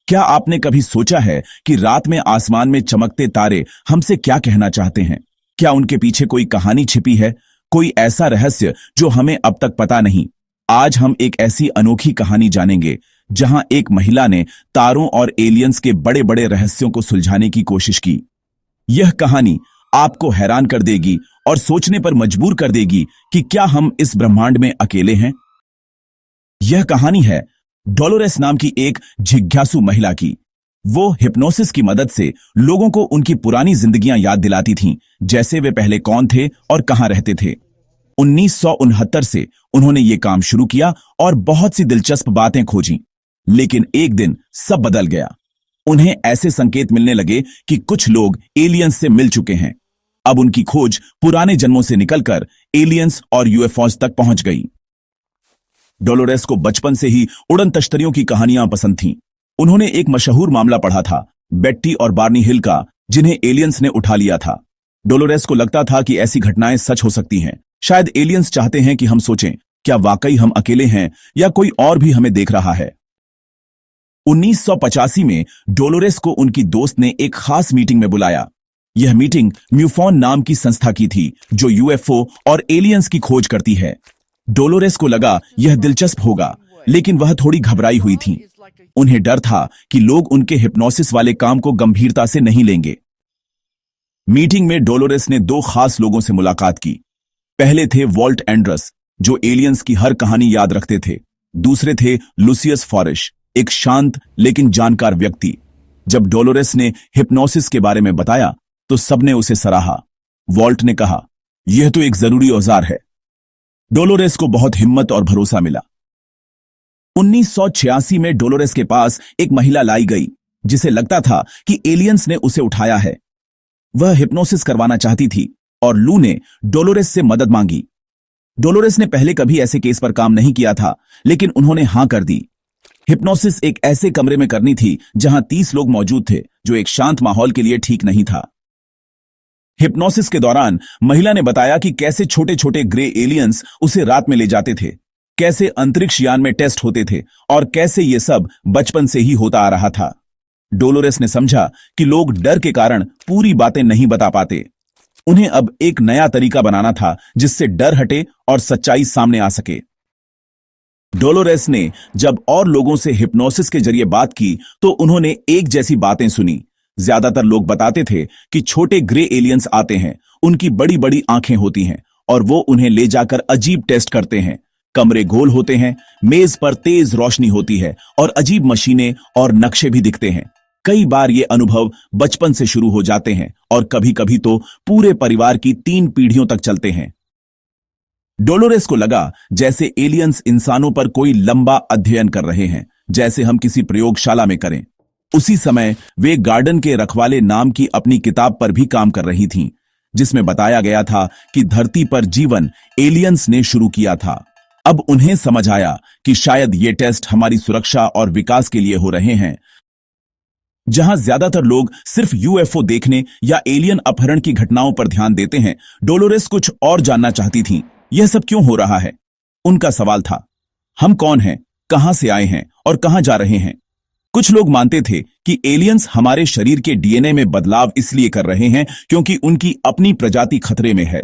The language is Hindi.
क्या आपने कभी सोचा है कि रात में आसमान में चमकते तारे हमसे क्या कहना चाहते हैं? क्या उनके पीछे कोई कहानी छिपी है, कोई ऐसा रहस्य जो हमें अब तक पता नहीं? आज हम एक ऐसी अनोखी कहानी जानेंगे जहां एक महिला ने तारों और एलियंस के बड़े बड़े रहस्यों को सुलझाने की कोशिश की। यह कहानी आपको हैरान कर देगी और सोचने पर मजबूर कर देगी कि क्या हम इस ब्रह्मांड में अकेले हैं। यह कहानी है डोलोरेस नाम की एक जिज्ञासु महिला की। वो हिप्नोसिस की मदद से लोगों को उनकी पुरानी जिंदगियां याद दिलाती थीं, जैसे वे पहले कौन थे और कहां रहते थे। 1969 से उन्होंने ये काम शुरू किया और बहुत सी दिलचस्प बातें खोजी। लेकिन एक दिन सब बदल गया। उन्हें ऐसे संकेत मिलने लगे कि कुछ लोग एलियंस से मिल चुके हैं। अब उनकी खोज पुराने जन्मों से निकलकर एलियंस और यूएफओज तक पहुंच गई। डोलोरेस को बचपन से ही उड़न तश्तरियों की कहानियां पसंद थीं। उन्होंने एक मशहूर मामला पढ़ा था, बेट्टी और बार्नी हिल का, जिन्हें एलियंस ने उठा लिया था। डोलोरेस को लगता था कि ऐसी घटनाएं सच हो सकती हैं। शायद एलियंस चाहते हैं कि हम सोचें, क्या वाकई हम अकेले हैं या कोई और भी हमें देख रहा है। 1985 में डोलोरेस को उनकी दोस्त ने एक खास मीटिंग में बुलाया। यह मीटिंग म्यूफॉन नाम की संस्था की थी, जो यूएफओ और एलियंस की खोज करती है। डोलोरेस को लगा यह दिलचस्प होगा, लेकिन वह थोड़ी घबराई हुई थी। उन्हें डर था कि लोग उनके हिप्नोसिस वाले काम को गंभीरता से नहीं लेंगे। मीटिंग में डोलोरेस ने दो खास लोगों से मुलाकात की। पहले थे वॉल्ट एंड्रस, जो एलियंस की हर कहानी याद रखते थे। दूसरे थे लुसियस फॉरिश, एक शांत लेकिन जानकार व्यक्ति। जब डोलोरेस ने हिप्नोसिस के बारे में बताया तो सबने उसे सराहा। वॉल्ट ने कहा, यह तो एक जरूरी औजार है। डोलोरेस को बहुत हिम्मत और भरोसा मिला। 1986 में डोलोरेस के पास एक महिला लाई गई, जिसे लगता था कि एलियंस ने उसे उठाया है। वह हिप्नोसिस करवाना चाहती थी और लू ने डोलोरेस से मदद मांगी। डोलोरेस ने पहले कभी ऐसे केस पर काम नहीं किया था, लेकिन उन्होंने हां कर दी। हिप्नोसिस एक ऐसे कमरे में करनी थी जहां 30 लोग मौजूद थे, जो एक शांत माहौल के लिए ठीक नहीं था। हिप्नोसिस के दौरान महिला ने बताया कि कैसे छोटे छोटे ग्रे एलियंस उसे रात में ले जाते थे, कैसे अंतरिक्ष यान में टेस्ट होते थे और कैसे ये सब बचपन से ही होता आ रहा था। डोलोरेस ने समझा कि लोग डर के कारण पूरी बातें नहीं बता पाते। उन्हें अब एक नया तरीका बनाना था जिससे डर हटे और सच्चाई सामने आ सके। डोलोरेस ने जब और लोगों से हिप्नोसिस के जरिए बात की तो उन्होंने एक जैसी बातें सुनी। ज्यादातर लोग बताते थे कि छोटे ग्रे एलियंस आते हैं, उनकी बड़ी बड़ी आंखें होती हैं और वो उन्हें ले जाकर अजीब टेस्ट करते हैं। कमरे गोल होते हैं, मेज पर तेज रोशनी होती है और अजीब मशीनें और नक्शे भी दिखते हैं। कई बार ये अनुभव बचपन से शुरू हो जाते हैं और कभी कभी तो पूरे परिवार की 3 पीढ़ियों तक चलते हैं। डोलोरेस को लगा जैसे एलियंस इंसानों पर कोई लंबा अध्ययन कर रहे हैं, जैसे हम किसी प्रयोगशाला में करें। उसी समय वे गार्डन के रखवाले नाम की अपनी किताब पर भी काम कर रही थीं, जिसमें बताया गया था कि धरती पर जीवन एलियंस ने शुरू किया था। अब उन्हें समझ आया कि शायद ये टेस्ट हमारी सुरक्षा और विकास के लिए हो रहे हैं। जहां ज्यादातर लोग सिर्फ यूएफओ देखने या एलियन अपहरण की घटनाओं पर ध्यान देते हैं, डोलोरेस कुछ और जानना चाहती थीं। यह सब क्यों हो रहा है? उनका सवाल था, हम कौन हैं, कहां से आए हैं और कहां जा रहे हैं? कुछ लोग मानते थे कि एलियंस हमारे शरीर के डीएनए में बदलाव इसलिए कर रहे हैं क्योंकि उनकी अपनी प्रजाति खतरे में है।